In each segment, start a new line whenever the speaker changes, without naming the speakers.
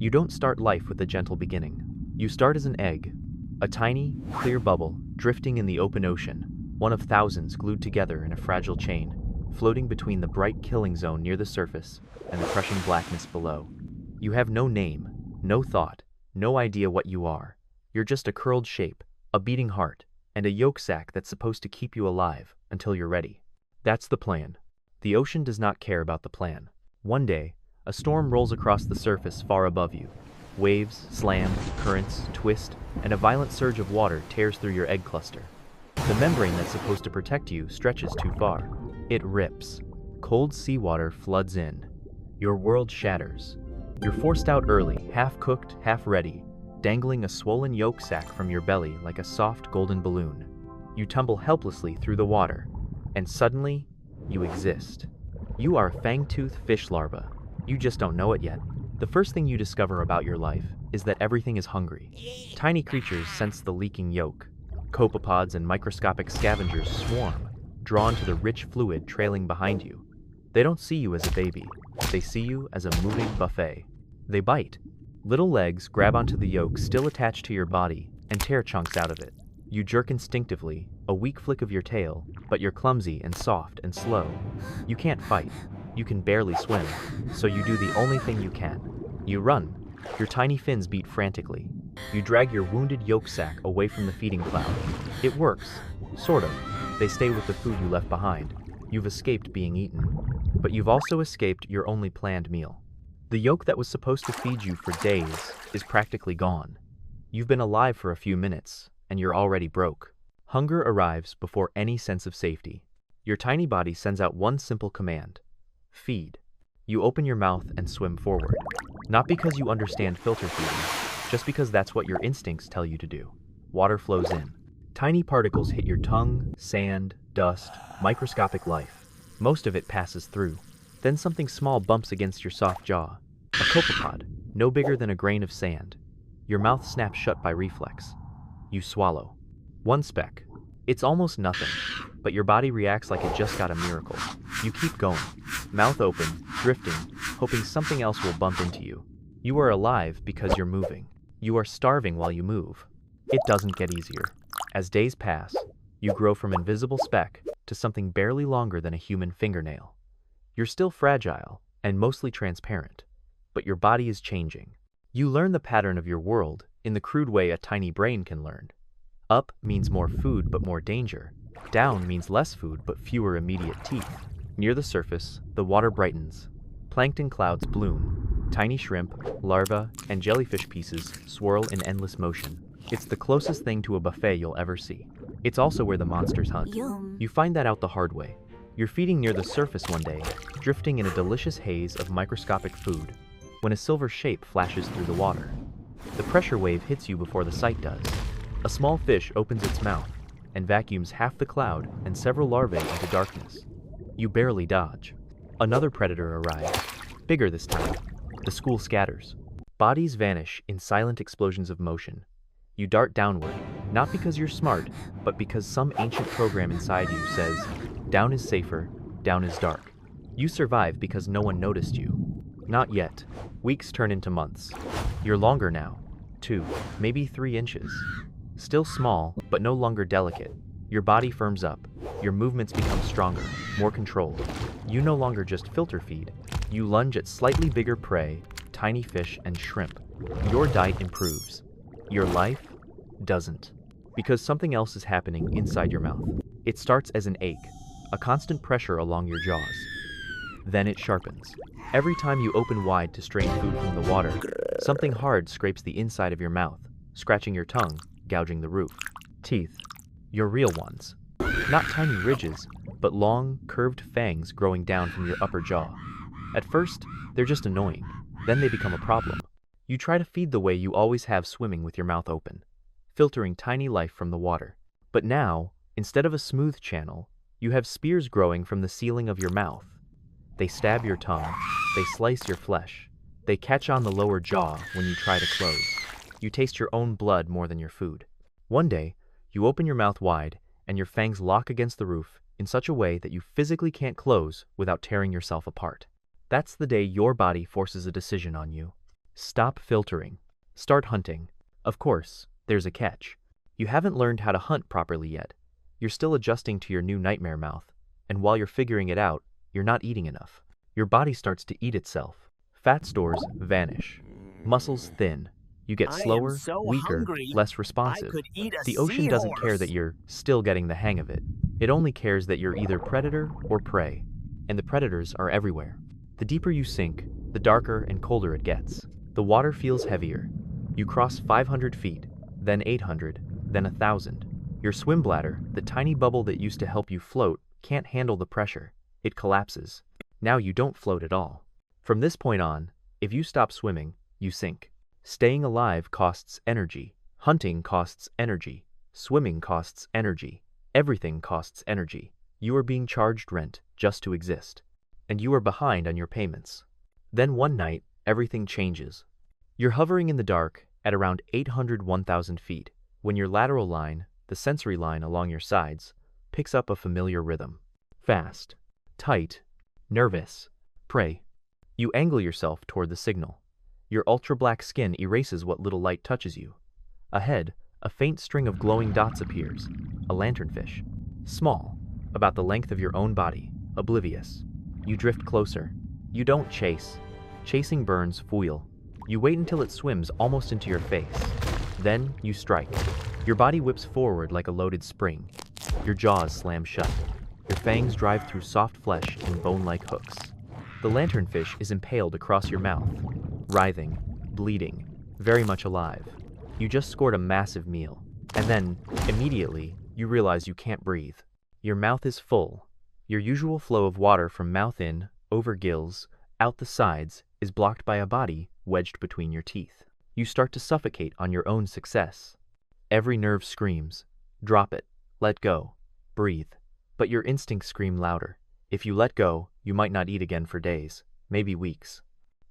You don't start life with a gentle beginning. You start as an egg, a tiny, clear bubble drifting in the open ocean, one of thousands glued together in a fragile chain, floating between the bright killing zone near the surface and the crushing blackness below. You have no name, no thought, no idea what you are. You're just a curled shape, a beating heart, and a yolk sac that's supposed to keep you alive until you're ready. That's the plan. The ocean does not care about the plan. One day, a storm rolls across the surface far above you. Waves slam, currents twist, and a violent surge of water tears through your egg cluster. The membrane that's supposed to protect you stretches too far. It rips. Cold seawater floods in. Your world shatters. You're forced out early, half-cooked, half-ready, dangling a swollen yolk sac from your belly like a soft golden balloon. You tumble helplessly through the water, and suddenly, you exist. You are a fangtooth fish larva. You just don't know it yet. The first thing you discover about your life is that everything is hungry. Tiny creatures sense the leaking yolk. Copepods and microscopic scavengers swarm, drawn to the rich fluid trailing behind you. They don't see you as a baby. They see you as a moving buffet. They bite. Little legs grab onto the yolk still attached to your body and tear chunks out of it. You jerk instinctively, a weak flick of your tail, but you're clumsy and soft and slow. You can't fight. You can barely swim, so you do the only thing you can. You run. Your tiny fins beat frantically. You drag your wounded yolk sac away from the feeding cloud. It works. Sort of. They stay with the food you left behind. You've escaped being eaten. But you've also escaped your only planned meal. The yolk that was supposed to feed you for days is practically gone. You've been alive for a few minutes, and you're already broke. Hunger arrives before any sense of safety. Your tiny body sends out one simple command: feed. You open your mouth and swim forward. Not because you understand filter feeding, just because that's what your instincts tell you to do. Water flows in. Tiny particles hit your tongue, sand, dust, microscopic life. Most of it passes through. Then something small bumps against your soft jaw. A copepod, no bigger than a grain of sand. Your mouth snaps shut by reflex. You swallow. One speck. It's almost nothing, but your body reacts like it just got a miracle. You keep going, mouth open, drifting, hoping something else will bump into you. You are alive because you're moving. You are starving while you move. It doesn't get easier. As days pass, you grow from invisible speck to something barely longer than a human fingernail. You're still fragile and mostly transparent, but your body is changing. You learn the pattern of your world in the crude way a tiny brain can learn. Up means more food but more danger. Down means less food but fewer immediate teeth. Near the surface, the water brightens. Plankton clouds bloom. Tiny shrimp, larvae, and jellyfish pieces swirl in endless motion. It's the closest thing to a buffet you'll ever see. It's also where the monsters hunt. You find that out the hard way. You're feeding near the surface one day, drifting in a delicious haze of microscopic food, when a silver shape flashes through the water. The pressure wave hits you before the sight does. A small fish opens its mouth and vacuums half the cloud and several larvae into darkness. You barely dodge. Another predator arrives, bigger this time. The school scatters. Bodies vanish in silent explosions of motion. You dart downward, not because you're smart, but because some ancient program inside you says, down is safer, down is dark. You survive because no one noticed you. Not yet. Weeks turn into months. You're longer now. 2, maybe 3 inches. Still small, but no longer delicate. Your body firms up. Your movements become stronger, more controlled. You no longer just filter feed. You lunge at slightly bigger prey, tiny fish and shrimp. Your diet improves. Your life doesn't. Because something else is happening inside your mouth. It starts as an ache, a constant pressure along your jaws. Then it sharpens. Every time you open wide to strain food from the water, something hard scrapes the inside of your mouth, scratching your tongue, gouging the roof. Teeth. Your real ones. Not tiny ridges, but long, curved fangs growing down from your upper jaw. At first, they're just annoying. Then they become a problem. You try to feed the way you always have, swimming with your mouth open, filtering tiny life from the water. But now, instead of a smooth channel, you have spears growing from the ceiling of your mouth. They stab your tongue. They slice your flesh. They catch on the lower jaw when you try to close. You taste your own blood more than your food. One day, you open your mouth wide, and your fangs lock against the roof in such a way that you physically can't close without tearing yourself apart. That's the day your body forces a decision on you. Stop filtering. Start hunting. Of course, there's a catch. You haven't learned how to hunt properly yet. You're still adjusting to your new nightmare mouth, and while you're figuring it out, you're not eating enough. Your body starts to eat itself. Fat stores vanish. Muscles thin. You get
I am
slower,
so
weaker,
hungry.
less
I
responsive.
could eat a
The ocean doesn't care that
seahorse.
you're still getting the hang of it. It only cares that you're either predator or prey, and the predators are everywhere. The deeper you sink, the darker and colder it gets. The water feels heavier. You cross 500 feet, then 800, then 1,000. Your swim bladder, the tiny bubble that used to help you float, can't handle the pressure. It collapses. Now you don't float at all. From this point on, if you stop swimming, you sink. Staying alive costs energy. Hunting costs energy. Swimming costs energy. Everything costs energy. You are being charged rent just to exist. And you are behind on your payments. Then one night, everything changes. You're hovering in the dark at around 800, 1,000 feet when your lateral line, the sensory line along your sides, picks up a familiar rhythm. Fast, tight, nervous, prey. You angle yourself toward the signal. Your ultra-black skin erases what little light touches you. Ahead, a faint string of glowing dots appears, a lanternfish. Small, about the length of your own body, oblivious. You drift closer. You don't chase. Chasing burns fuel. You wait until it swims almost into your face. Then you strike. Your body whips forward like a loaded spring. Your jaws slam shut. Your fangs drive through soft flesh and bone-like hooks. The lanternfish is impaled across your mouth, writhing, bleeding, very much alive. You just scored a massive meal, and then, immediately, you realize you can't breathe. Your mouth is full. Your usual flow of water from mouth in, over gills, out the sides, is blocked by a body wedged between your teeth. You start to suffocate on your own success. Every nerve screams, drop it, let go, breathe. But your instincts scream louder. If you let go, you might not eat again for days, maybe weeks.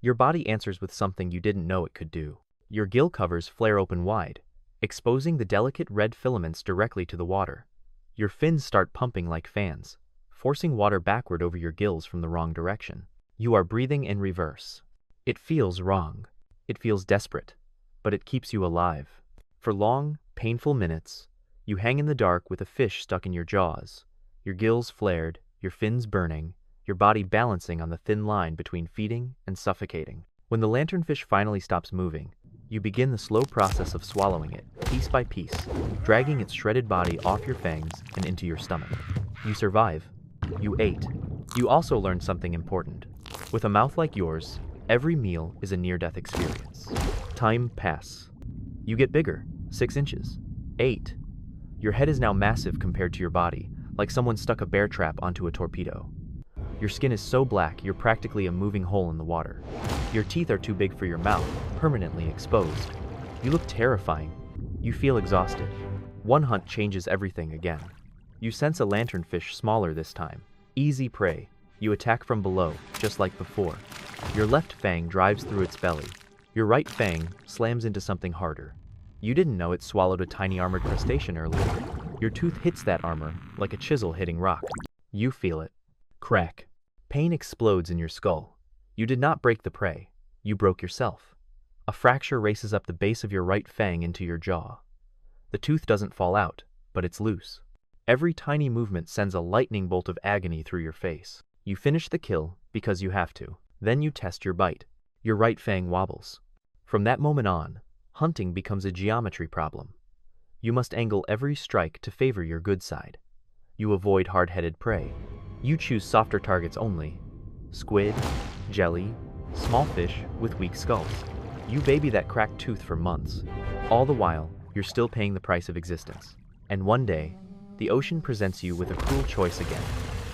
Your body answers with something you didn't know it could do. Your gill covers flare open wide, exposing the delicate red filaments directly to the water. Your fins start pumping like fans, forcing water backward over your gills from the wrong direction. You are breathing in reverse. It feels wrong. It feels desperate, but it keeps you alive. For long, painful minutes, you hang in the dark with a fish stuck in your jaws, your gills flared, your fins burning, your body balancing on the thin line between feeding and suffocating. When the lanternfish finally stops moving, you begin the slow process of swallowing it, piece by piece, dragging its shredded body off your fangs and into your stomach. You survive. You ate. You also learned something important. With a mouth like yours, every meal is a near-death experience. Time passes. You get bigger, 6 inches, 8. Your head is now massive compared to your body, like someone stuck a bear trap onto a torpedo. Your skin is so black you're practically a moving hole in the water. Your teeth are too big for your mouth, permanently exposed. You look terrifying. You feel exhausted. One hunt changes everything again. You sense a lanternfish smaller this time. Easy prey. You attack from below, just like before. Your left fang drives through its belly. Your right fang slams into something harder. You didn't know it swallowed a tiny armored crustacean earlier. Your tooth hits that armor, like a chisel hitting rock. You feel it. Crack. Pain explodes in your skull. You did not break the prey. You broke yourself. A fracture races up the base of your right fang into your jaw. The tooth doesn't fall out, but it's loose. Every tiny movement sends a lightning bolt of agony through your face. You finish the kill because you have to. Then you test your bite. Your right fang wobbles. From that moment on, hunting becomes a geometry problem. You must angle every strike to favor your good side. You avoid hard-headed prey. You choose softer targets only. Squid, jelly, small fish with weak skulls. You baby that cracked tooth for months. All the while, you're still paying the price of existence. And one day, the ocean presents you with a cruel choice again.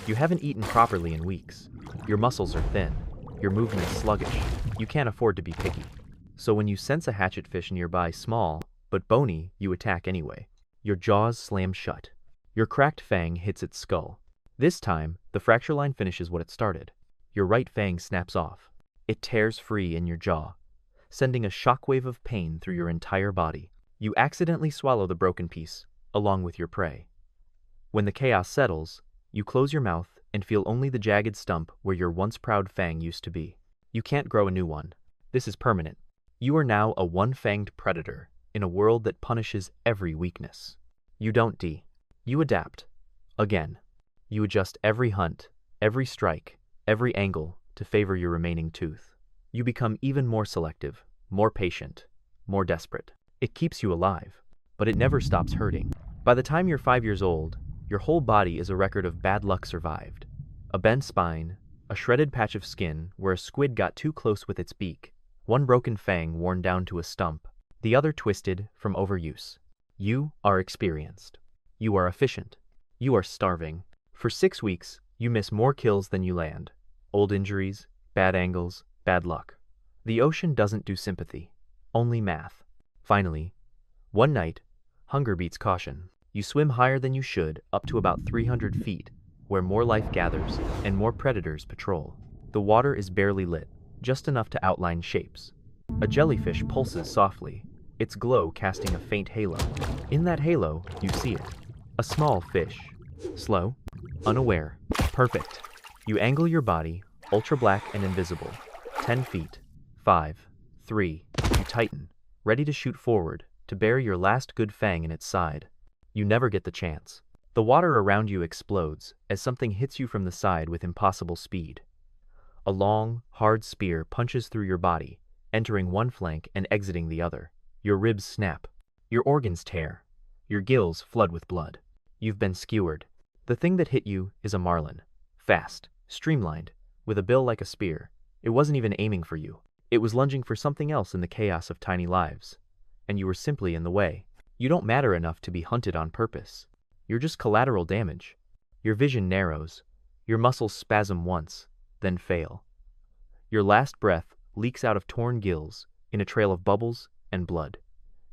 You haven't eaten properly in weeks. Your muscles are thin. Your movement is sluggish. You can't afford to be picky. So when you sense a hatchetfish nearby small, but bony, you attack anyway. Your jaws slam shut. Your cracked fang hits its skull. This time, the fracture line finishes what it started. Your right fang snaps off. It tears free in your jaw, sending a shockwave of pain through your entire body. You accidentally swallow the broken piece, along with your prey. When the chaos settles, you close your mouth and feel only the jagged stump where your once proud fang used to be. You can't grow a new one. This is permanent. You are now a one-fanged predator in a world that punishes every weakness. You don't die. You adapt. Again. You adjust every hunt, every strike, every angle to favor your remaining tooth. You become even more selective, more patient, more desperate. It keeps you alive, but it never stops hurting. By the time you're 5 years old, your whole body is a record of bad luck survived. A bent spine, a shredded patch of skin where a squid got too close with its beak, one broken fang worn down to a stump, the other twisted from overuse. You are experienced. You are efficient. You are starving. For 6 weeks, you miss more kills than you land. Old injuries, bad angles, bad luck. The ocean doesn't do sympathy, only math. Finally, one night, hunger beats caution. You swim higher than you should, up to about 300 feet, where more life gathers and more predators patrol. The water is barely lit, just enough to outline shapes. A jellyfish pulses softly, its glow casting a faint halo. In that halo, you see it. A small fish. Slow, unaware, perfect. You angle your body, ultra black and invisible. 10 feet. 5, 3. You tighten, ready to shoot forward, to bury your last good fang in its side. You never get the chance. The water around you explodes as something hits you from the side with impossible speed. A long, hard spear punches through your body, entering one flank and exiting the other. Your ribs snap. Your organs tear. Your gills flood with blood. You've been skewered. The thing that hit you is a marlin. Fast, streamlined, with a bill like a spear. It wasn't even aiming for you. It was lunging for something else in the chaos of tiny lives. And you were simply in the way. You don't matter enough to be hunted on purpose. You're just collateral damage. Your vision narrows. Your muscles spasm once, then fail. Your last breath leaks out of torn gills in a trail of bubbles and blood.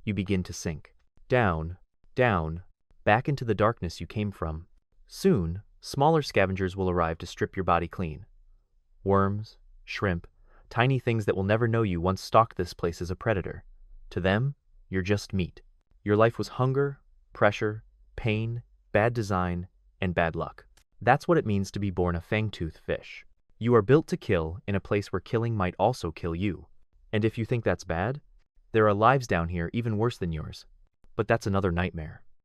You begin to sink. Down, down, back into the darkness you came from. Soon, smaller scavengers will arrive to strip your body clean. Worms, shrimp, tiny things that will never know you once stalked this place as a predator. To them, you're just meat. Your life was hunger, pressure, pain, bad design, and bad luck. That's what it means to be born a fangtooth fish. You are built to kill in a place where killing might also kill you. And if you think that's bad, there are lives down here even worse than yours. But that's another nightmare.